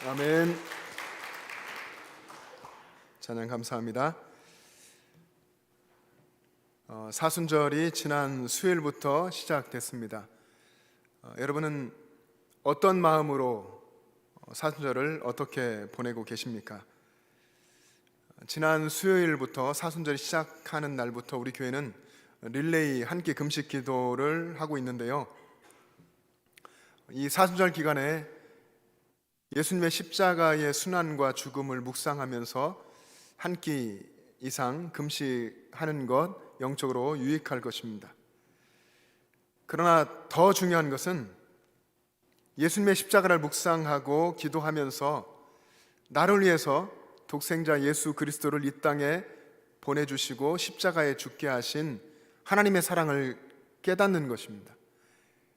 아멘. 찬양 감사합니다. 사순절이 지난 수요일부터 시작됐습니다. 여러분은 어떤 마음으로 사순절을 어떻게 보내고 계십니까? 지난 수요일부터 사순절이 시작하는 날부터 우리 교회는 릴레이 한 끼 금식 기도를 하고 있는데요. 이 사순절 기간에 예수님의 십자가의 순환과 죽음을 묵상하면서 한 끼 이상 금식하는 것 영적으로 유익할 것입니다. 그러나 더 중요한 것은 예수님의 십자가를 묵상하고 기도하면서 나를 위해서 독생자 예수 그리스도를 이 땅에 보내주시고 십자가에 죽게 하신 하나님의 사랑을 깨닫는 것입니다.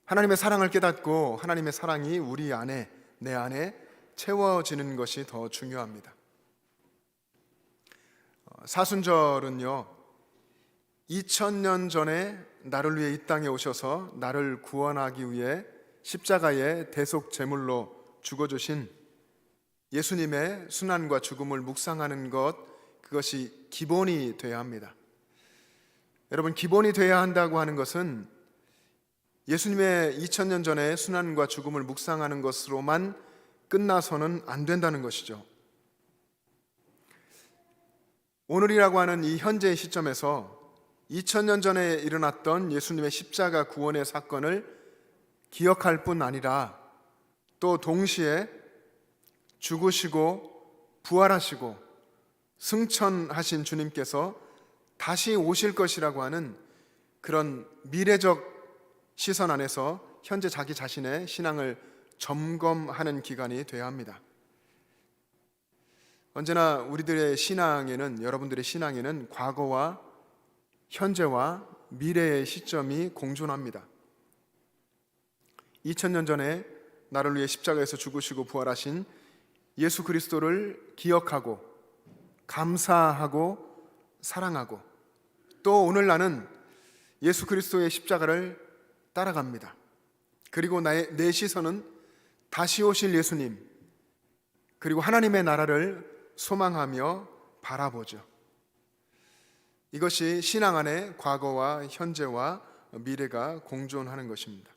하나님의 사랑을 깨닫고 하나님의 사랑이 우리 안에, 내 안에 채워지는 것이 더 중요합니다. 사순절은요, 2000년 전에 나를 위해 이 땅에 오셔서 나를 구원하기 위해 십자가의 대속 제물로 죽어주신 예수님의 순환과 죽음을 묵상하는 것, 그것이 기본이 되어야 합니다. 여러분, 기본이 되어야 한다고 하는 것은 예수님의 2000년 전에 순환과 죽음을 묵상하는 것으로만 끝나서는 안 된다는 것이죠. 오늘이라고 하는 이 현재의 시점에서 2000년 전에 일어났던 예수님의 십자가 구원의 사건을 기억할 뿐 아니라 또 동시에 죽으시고 부활하시고 승천하신 주님께서 다시 오실 것이라고 하는 그런 미래적 시선 안에서 현재 자기 자신의 신앙을 점검하는 기간이 되어야 합니다. 언제나 우리들의 신앙에는, 여러분들의 신앙에는 과거와 현재와 미래의 시점이 공존합니다. 2000년 전에 나를 위해 십자가에서 죽으시고 부활하신 예수 그리스도를 기억하고 감사하고 사랑하고 또 오늘 나는 예수 그리스도의 십자가를 따라갑니다. 그리고 내 시선은 다시 오실 예수님, 그리고 하나님의 나라를 소망하며 바라보죠. 이것이 신앙 안에 과거와 현재와 미래가 공존하는 것입니다.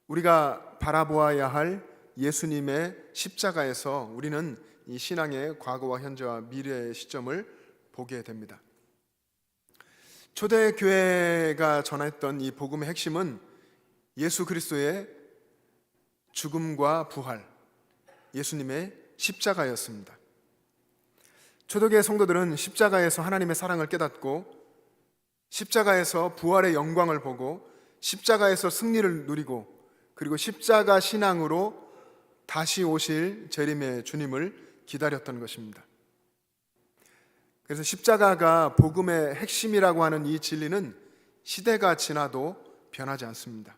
우리가 바라보아야 할 예수님의 십자가에서 우리는 이 신앙의 과거와 현재와 미래의 시점을 보게 됩니다. 초대교회가 전했던 이 복음의 핵심은 예수 그리스도의 죽음과 부활, 예수님의 십자가였습니다. 초대교회 성도들은 십자가에서 하나님의 사랑을 깨닫고 십자가에서 부활의 영광을 보고 십자가에서 승리를 누리고 그리고 십자가 신앙으로 다시 오실 재림의 주님을 기다렸던 것입니다. 그래서 십자가가 복음의 핵심이라고 하는 이 진리는 시대가 지나도 변하지 않습니다.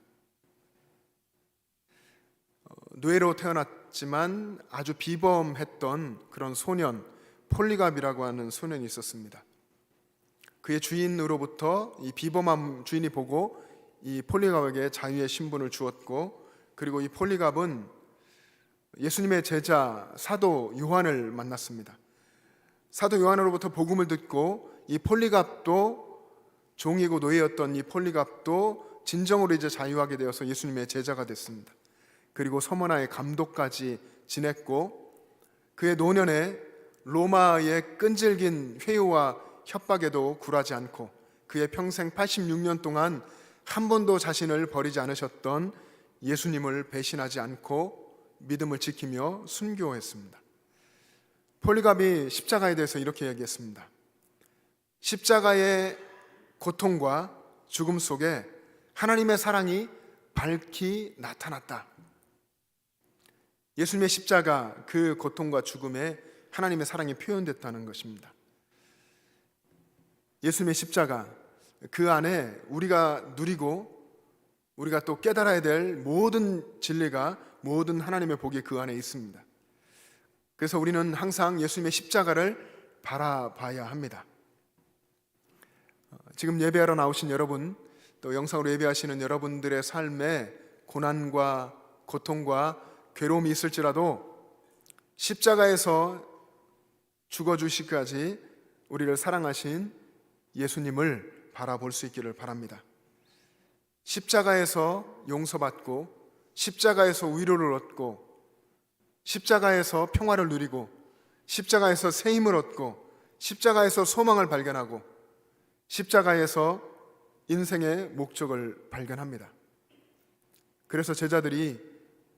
노예로 태어났지만 아주 비범했던 그런 소년, 폴리갑이라고 하는 소년이 있었습니다. 그의 주인으로부터 이 비범한 주인이 보고 이 폴리갑에게 자유의 신분을 주었고, 그리고 이 폴리갑은 예수님의 제자 사도 요한을 만났습니다. 사도 요한으로부터 복음을 듣고 이 폴리갑도, 종이고 노예였던 이 폴리갑도 진정으로 이제 자유하게 되어서 예수님의 제자가 됐습니다. 그리고 서머나의 감독까지 지냈고, 그의 노년에 로마의 끈질긴 회유와 협박에도 굴하지 않고 그의 평생 86년 동안 한 번도 자신을 버리지 않으셨던 예수님을 배신하지 않고 믿음을 지키며 순교했습니다. 폴리갑이 십자가에 대해서 이렇게 얘기했습니다. 십자가의 고통과 죽음 속에 하나님의 사랑이 밝히 나타났다. 예수님의 십자가, 그 고통과 죽음에 하나님의 사랑이 표현됐다는 것입니다. 예수님의 십자가, 그 안에 우리가 누리고 우리가 또 깨달아야 될 모든 진리가, 모든 하나님의 복이 그 안에 있습니다. 그래서 우리는 항상 예수님의 십자가를 바라봐야 합니다. 지금 예배하러 나오신 여러분, 또 영상으로 예배하시는 여러분들의 삶에 고난과 고통과 괴로움이 있을지라도 십자가에서 죽어주시기까지 우리를 사랑하신 예수님을 바라볼 수 있기를 바랍니다. 십자가에서 용서받고, 십자가에서 위로를 얻고, 십자가에서 평화를 누리고, 십자가에서 새 힘을 얻고, 십자가에서 소망을 발견하고, 십자가에서 인생의 목적을 발견합니다. 그래서 제자들이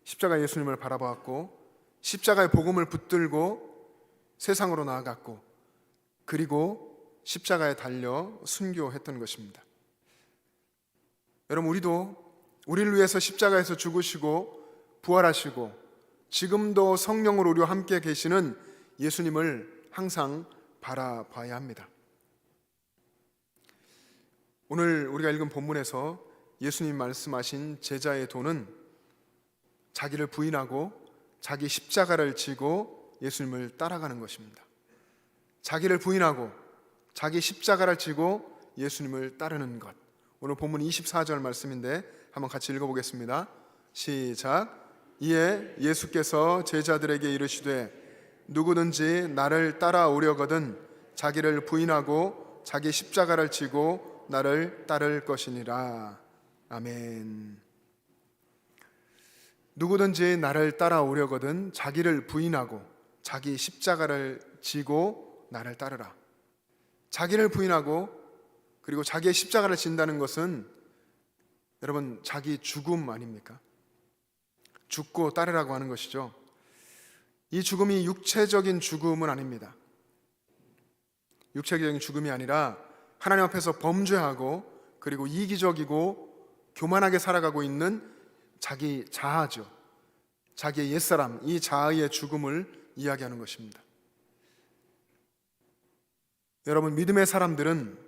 십자가 예수님을 바라보았고, 십자가의 복음을 붙들고 세상으로 나아갔고, 그리고 십자가에 달려 순교했던 것입니다. 여러분, 우리도 우리를 위해서 십자가에서 죽으시고 부활하시고 지금도 성령으로 우리와 함께 계시는 예수님을 항상 바라봐야 합니다. 오늘 우리가 읽은 본문에서 예수님 말씀하신 제자의 도는 자기를 부인하고 자기 십자가를 지고 예수님을 따라가는 것입니다. 자기를 부인하고 자기 십자가를 지고 예수님을 따르는 것. 오늘 본문 24절 말씀인데 한번 같이 읽어보겠습니다. 시작. 이에 예수께서 제자들에게 이르시되 누구든지 나를 따라오려거든 자기를 부인하고 자기 십자가를 지고 나를 따를 것이니라. 아멘. 누구든지 나를 따라오려거든 자기를 부인하고 자기 십자가를 지고 나를 따르라. 자기를 부인하고 그리고 자기의 십자가를 진다는 것은 여러분 자기 죽음 아닙니까? 죽고 따르라고 하는 것이죠. 이 죽음이 육체적인 죽음은 아닙니다. 육체적인 죽음이 아니라 하나님 앞에서 범죄하고 그리고 이기적이고 교만하게 살아가고 있는 자기 자아죠. 자기의 옛사람, 이 자아의 죽음을 이야기하는 것입니다. 여러분, 믿음의 사람들은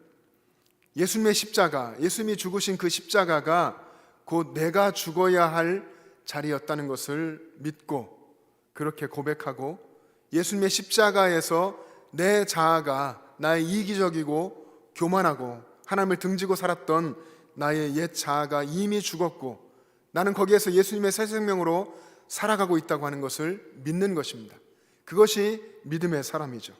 예수님의 십자가, 예수님이 죽으신 그 십자가가 곧 내가 죽어야 할 자리였다는 것을 믿고 그렇게 고백하고 예수님의 십자가에서 내 자아가 나의 이기적이고 교만하고 하나님을 등지고 살았던 나의 옛 자아가 이미 죽었고 나는 거기에서 예수님의 새 생명으로 살아가고 있다고 하는 것을 믿는 것입니다. 그것이 믿음의 사람이죠.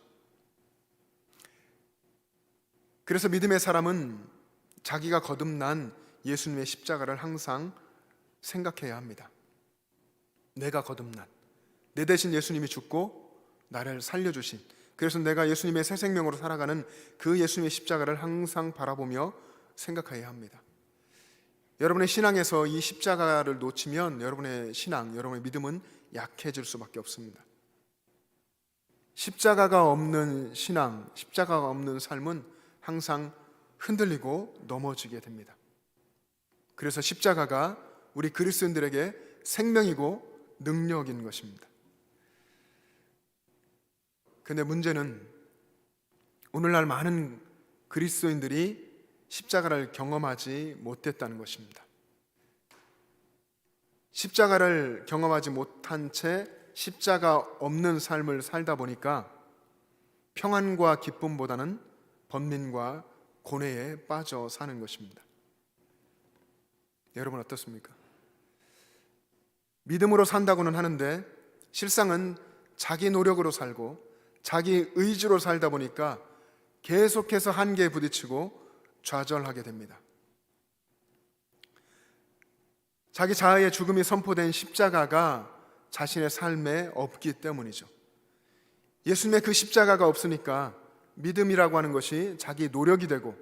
그래서 믿음의 사람은 자기가 거듭난 예수님의 십자가를 항상 생각해야 합니다. 내가 거듭난, 내 대신 예수님이 죽고 나를 살려주신, 그래서 내가 예수님의 새 생명으로 살아가는 그 예수님의 십자가를 항상 바라보며 생각해야 합니다. 여러분의 신앙에서 이 십자가를 놓치면 여러분의 신앙, 여러분의 믿음은 약해질 수밖에 없습니다. 십자가가 없는 신앙, 십자가가 없는 삶은 항상 흔들리고 넘어지게 됩니다. 그래서 십자가가 우리 그리스도인들에게 생명이고 능력인 것입니다. 그런데 문제는 오늘날 많은 그리스도인들이 십자가를 경험하지 못했다는 것입니다. 십자가를 경험하지 못한 채 십자가 없는 삶을 살다 보니까 평안과 기쁨보다는 번민과 고뇌에 빠져 사는 것입니다. 여러분 어떻습니까? 믿음으로 산다고는 하는데 실상은 자기 노력으로 살고 자기 의지로 살다 보니까 계속해서 한계에 부딪히고 좌절하게 됩니다. 자기 자아의 죽음이 선포된 십자가가 자신의 삶에 없기 때문이죠. 예수님의 그 십자가가 없으니까 믿음이라고 하는 것이 자기 노력이 되고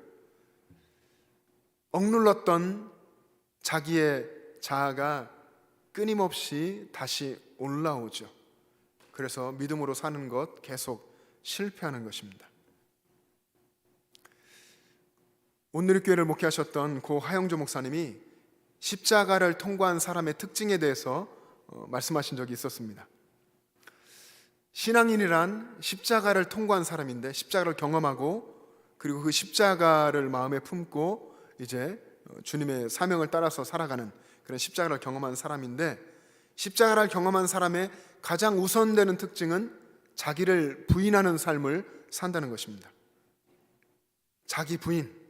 억눌렀던 자기의 자아가 끊임없이 다시 올라오죠. 그래서 믿음으로 사는 것 계속 실패하는 것입니다. 온누리교회를 목회하셨던 고 하영조 목사님이 십자가를 통과한 사람의 특징에 대해서 말씀하신 적이 있었습니다. 신앙인이란 십자가를 통과한 사람인데 십자가를 경험하고 그리고 그 십자가를 마음에 품고 이제 주님의 사명을 따라서 살아가는 그런 십자가를 경험한 사람인데 십자가를 경험한 사람의 가장 우선되는 특징은 자기를 부인하는 삶을 산다는 것입니다. 자기 부인.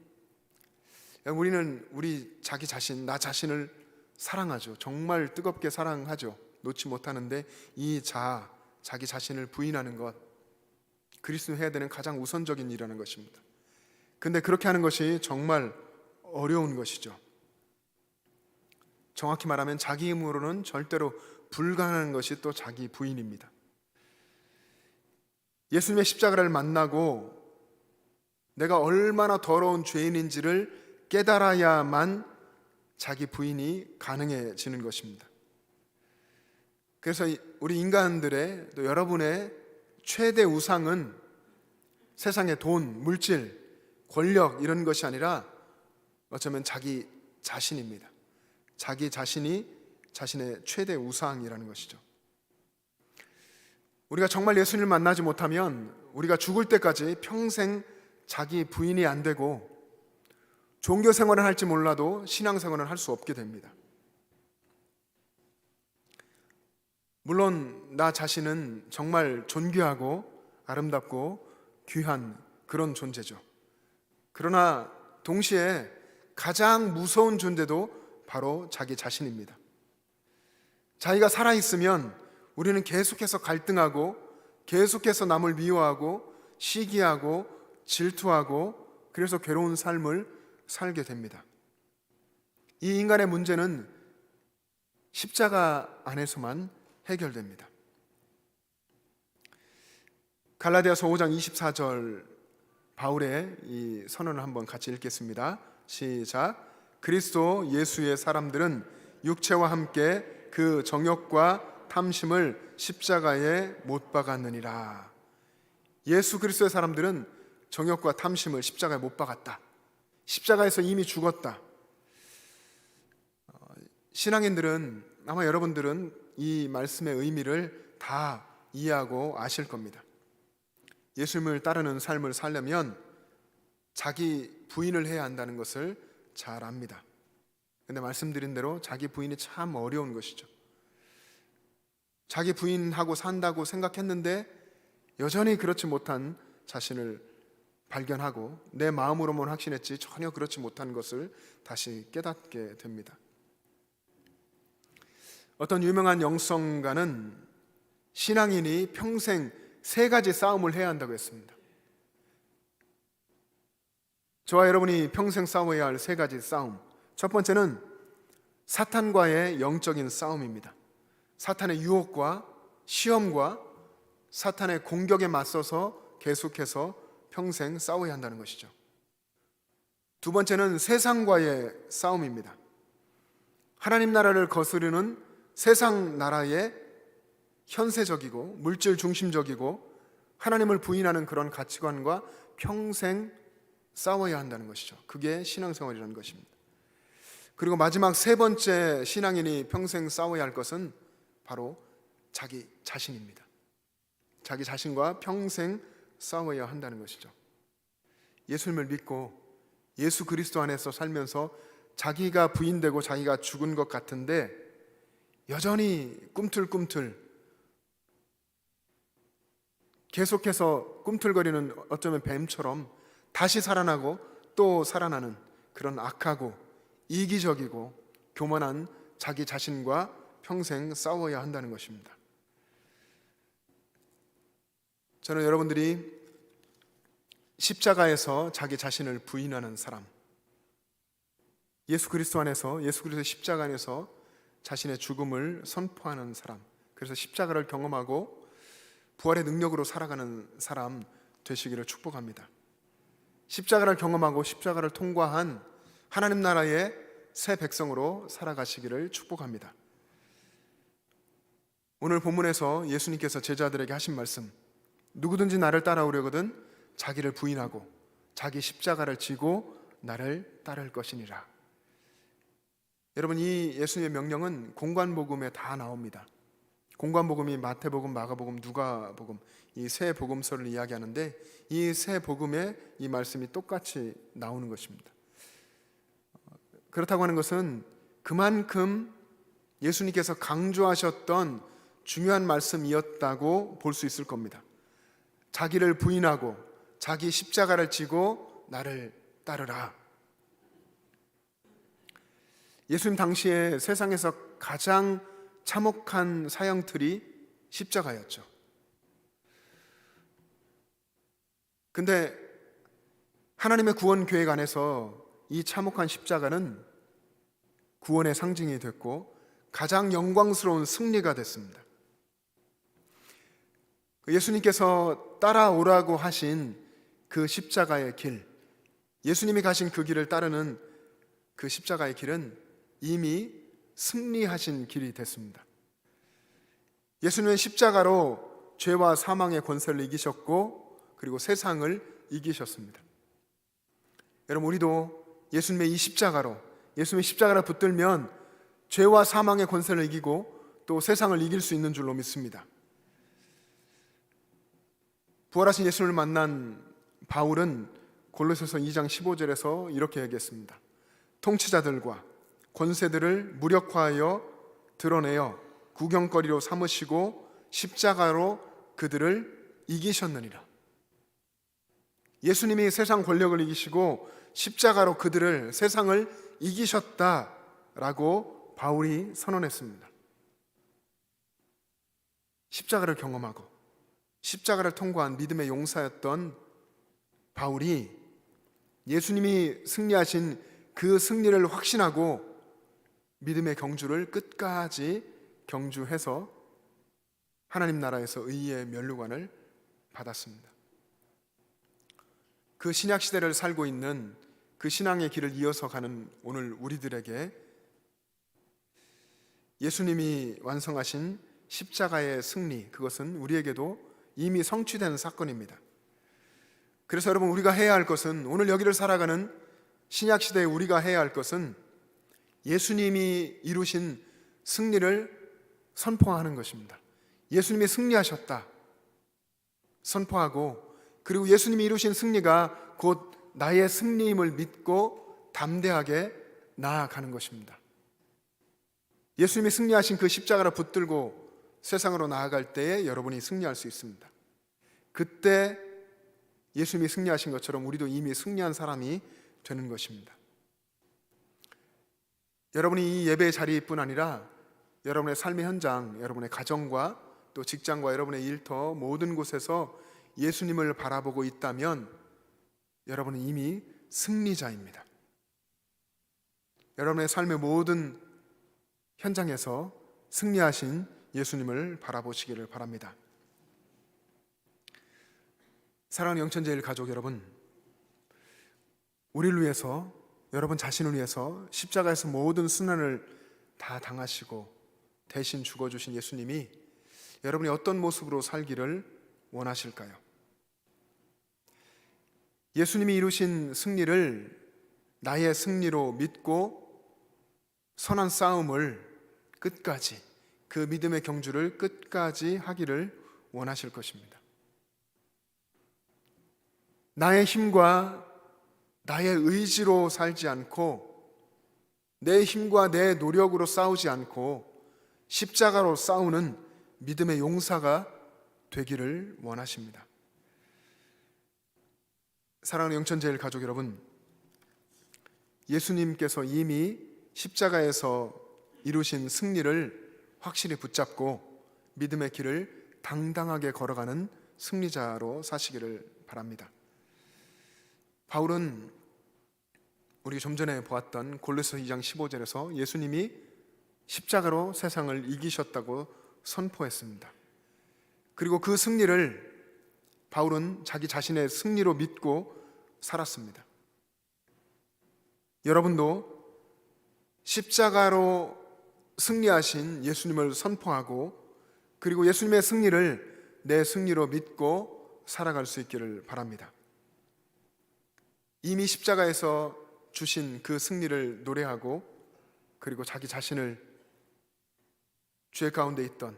우리는 우리 자기 자신, 나 자신을 사랑하죠. 정말 뜨겁게 사랑하죠. 놓지 못하는데 이 자기 자신을 부인하는 것, 그리스도는 해야 되는 가장 우선적인 일이라는 것입니다. 근데 그렇게 하는 것이 정말 어려운 것이죠. 정확히 말하면 자기 힘으로는 절대로 불가능한 것이 또 자기 부인입니다. 예수님의 십자가를 만나고 내가 얼마나 더러운 죄인인지를 깨달아야만 자기 부인이 가능해지는 것입니다. 그래서 우리 인간들의, 또 여러분의 최대 우상은 세상의 돈, 물질, 권력 이런 것이 아니라 어쩌면 자기 자신입니다. 자기 자신이 자신의 최대 우상이라는 것이죠. 우리가 정말 예수님을 만나지 못하면 우리가 죽을 때까지 평생 자기 부인이 안 되고 종교 생활을 할지 몰라도 신앙 생활을 할 수 없게 됩니다. 물론 나 자신은 정말 존귀하고 아름답고 귀한 그런 존재죠. 그러나 동시에 가장 무서운 존재도 바로 자기 자신입니다. 자기가 살아있으면 우리는 계속해서 갈등하고 계속해서 남을 미워하고 시기하고 질투하고 그래서 괴로운 삶을 살게 됩니다. 이 인간의 문제는 십자가 안에서만 해결됩니다. 갈라디아서 5장 24절 바울의 이 선언을 한번 같이 읽겠습니다. 시작. 그리스도 예수의 사람들은 육체와 함께 그 정욕과 탐심을 십자가에 못 박았느니라. 예수 그리스도의 사람들은 정욕과 탐심을 십자가에 못 박았다. 십자가에서 이미 죽었다. 신앙인들은 아마 여러분들은 이 말씀의 의미를 다 이해하고 아실 겁니다. 예수님을 따르는 삶을 살려면 자기 부인을 해야 한다는 것을 잘 압니다. 근데 말씀드린 대로 자기 부인이 참 어려운 것이죠. 자기 부인하고 산다고 생각했는데 여전히 그렇지 못한 자신을 발견하고 내 마음으로만 확신했지 전혀 그렇지 못한 것을 다시 깨닫게 됩니다. 어떤 유명한 영성가는 신앙인이 평생 3가지 싸움을 해야 한다고 했습니다. 저와 여러분이 평생 싸워야 할 3가지 싸움. 첫 번째는 사탄과의 영적인 싸움입니다. 사탄의 유혹과 시험과 사탄의 공격에 맞서서 계속해서 평생 싸워야 한다는 것이죠. 두 번째는 세상과의 싸움입니다. 하나님 나라를 거스르는 세상 나라의 현세적이고 물질 중심적이고 하나님을 부인하는 그런 가치관과 평생 싸워야 한다는 것이죠. 그게 신앙생활이라는 것입니다. 그리고 마지막 3번째 신앙인이 평생 싸워야 할 것은 바로 자기 자신입니다. 자기 자신과 평생 싸워야 한다는 것이죠. 예수님을 믿고 예수 그리스도 안에서 살면서 자기가 부인되고 자기가 죽은 것 같은데 여전히 꿈틀꿈틀 계속해서 꿈틀거리는 어쩌면 뱀처럼 다시 살아나고 또 살아나는 그런 악하고 이기적이고 교만한 자기 자신과 평생 싸워야 한다는 것입니다. 저는 여러분들이 십자가에서 자기 자신을 부인하는 사람, 예수 그리스도 안에서 예수 그리스도의 십자가 안에서 자신의 죽음을 선포하는 사람, 그래서 십자가를 경험하고 부활의 능력으로 살아가는 사람 되시기를 축복합니다. 십자가를 경험하고 십자가를 통과한 하나님 나라의 새 백성으로 살아가시기를 축복합니다. 오늘 본문에서 예수님께서 제자들에게 하신 말씀, 누구든지 나를 따라오려거든 자기를 부인하고 자기 십자가를 지고 나를 따를 것이니라. 여러분, 이 예수님의 명령은 공관복음에 다 나옵니다. 공관복음이 마태복음, 마가복음, 누가복음 이 세 복음서를 이야기하는데 이 세 복음에 이 말씀이 똑같이 나오는 것입니다. 그렇다고 하는 것은 그만큼 예수님께서 강조하셨던 중요한 말씀이었다고 볼 수 있을 겁니다. 자기를 부인하고 자기 십자가를 지고 나를 따르라. 예수님 당시에 세상에서 가장 참혹한 사형틀이 십자가였죠. 근데 하나님의 구원 계획 안에서 이 참혹한 십자가는 구원의 상징이 됐고 가장 영광스러운 승리가 됐습니다. 예수님께서 따라오라고 하신 그 십자가의 길, 예수님이 가신 그 길을 따르는 그 십자가의 길은 이미 승리하신 길이 됐습니다. 예수님은 십자가로 죄와 사망의 권세를 이기셨고 그리고 세상을 이기셨습니다. 여러분, 우리도 예수님의 이 십자가로, 예수님의 십자가를 붙들면 죄와 사망의 권세를 이기고 또 세상을 이길 수 있는 줄로 믿습니다. 부활하신 예수님을 만난 바울은 골로새서 2장 15절에서 이렇게 얘기했습니다. 통치자들과 권세들을 무력화하여 드러내어 구경거리로 삼으시고 십자가로 그들을 이기셨느니라. 예수님이 세상 권력을 이기시고 십자가로 그들을, 세상을 이기셨다라고 바울이 선언했습니다. 십자가를 경험하고 십자가를 통과한 믿음의 용사였던 바울이 예수님이 승리하신 그 승리를 확신하고 믿음의 경주를 끝까지 경주해서 하나님 나라에서 의의 면류관을 받았습니다. 그 신약 시대를 살고 있는 그 신앙의 길을 이어서 가는 오늘 우리들에게 예수님이 완성하신 십자가의 승리, 그것은 우리에게도 이미 성취된 사건입니다. 그래서 여러분, 우리가 해야 할 것은, 오늘 여기를 살아가는 신약 시대에 우리가 해야 할 것은 예수님이 이루신 승리를 선포하는 것입니다. 예수님이 승리하셨다 선포하고, 그리고 예수님이 이루신 승리가 곧 나의 승리임을 믿고 담대하게 나아가는 것입니다. 예수님이 승리하신 그 십자가를 붙들고 세상으로 나아갈 때에 여러분이 승리할 수 있습니다. 그때 예수님이 승리하신 것처럼 우리도 이미 승리한 사람이 되는 것입니다. 여러분이 이 예배의 자리뿐 아니라 여러분의 삶의 현장, 여러분의 가정과 또 직장과 여러분의 일터 모든 곳에서 예수님을 바라보고 있다면 여러분은 이미 승리자입니다. 여러분의 삶의 모든 현장에서 승리하신 예수님을 바라보시기를 바랍니다. 사랑하는 영천제일 가족 여러분, 우리를 위해서, 여러분 자신을 위해서 십자가에서 모든 순환을 다 당하시고 대신 죽어주신 예수님이 여러분이 어떤 모습으로 살기를 원하실까요? 예수님이 이루신 승리를 나의 승리로 믿고 선한 싸움을 끝까지, 그 믿음의 경주를 끝까지 하기를 원하실 것입니다. 나의 힘과 나의 의지로 살지 않고, 내 힘과 내 노력으로 싸우지 않고 십자가로 싸우는 믿음의 용사가 되기를 원하십니다. 사랑하는 영천제일 가족 여러분, 예수님께서 이미 십자가에서 이루신 승리를 확실히 붙잡고 믿음의 길을 당당하게 걸어가는 승리자로 사시기를 바랍니다. 바울은 우리 좀 전에 보았던 골로새 2장 15절에서 예수님이 십자가로 세상을 이기셨다고 선포했습니다. 그리고 그 승리를 바울은 자기 자신의 승리로 믿고 살았습니다. 여러분도 십자가로 승리하신 예수님을 선포하고, 그리고 예수님의 승리를 내 승리로 믿고 살아갈 수 있기를 바랍니다. 이미 십자가에서 주신 그 승리를 노래하고, 그리고 자기 자신을 죄 가운데 있던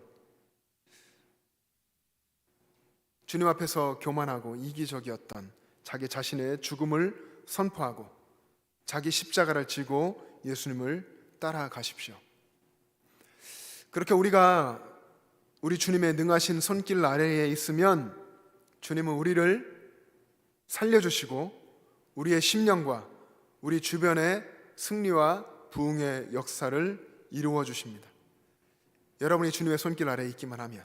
주님 앞에서 교만하고 이기적이었던 자기 자신의 죽음을 선포하고 자기 십자가를 지고 예수님을 따라가십시오. 그렇게 우리가 우리 주님의 능하신 손길 아래에 있으면 주님은 우리를 살려주시고 우리의 심령과 우리 주변의 승리와 부흥의 역사를 이루어 주십니다. 여러분이 주님의 손길 아래에 있기만 하면,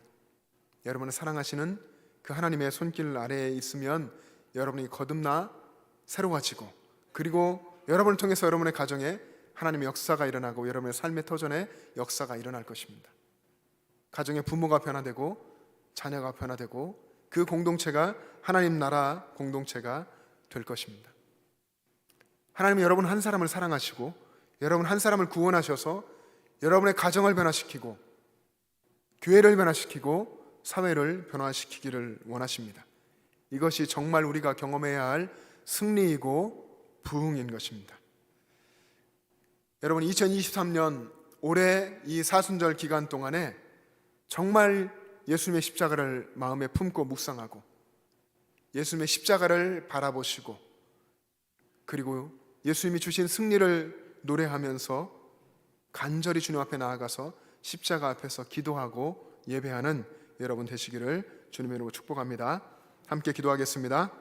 여러분을 사랑하시는 그 하나님의 손길 아래에 있으면 여러분이 거듭나 새로워지고, 그리고 여러분을 통해서 여러분의 가정에 하나님의 역사가 일어나고 여러분의 삶의 터전에 역사가 일어날 것입니다. 가정의 부모가 변화되고 자녀가 변화되고 그 공동체가 하나님 나라 공동체가 될 것입니다. 하나님은 여러분 한 사람을 사랑하시고 여러분 한 사람을 구원하셔서 여러분의 가정을 변화시키고 교회를 변화시키고 사회를 변화시키기를 원하십니다. 이것이 정말 우리가 경험해야 할 승리이고 부흥인 것입니다. 여러분, 2023년 올해 이 사순절 기간 동안에 정말 예수님의 십자가를 마음에 품고 묵상하고 예수님의 십자가를 바라보시고 그리고 예수님이 주신 승리를 노래하면서 간절히 주님 앞에 나아가서 십자가 앞에서 기도하고 예배하는 여러분 되시기를 주님의 이름으로 축복합니다. 함께 기도하겠습니다.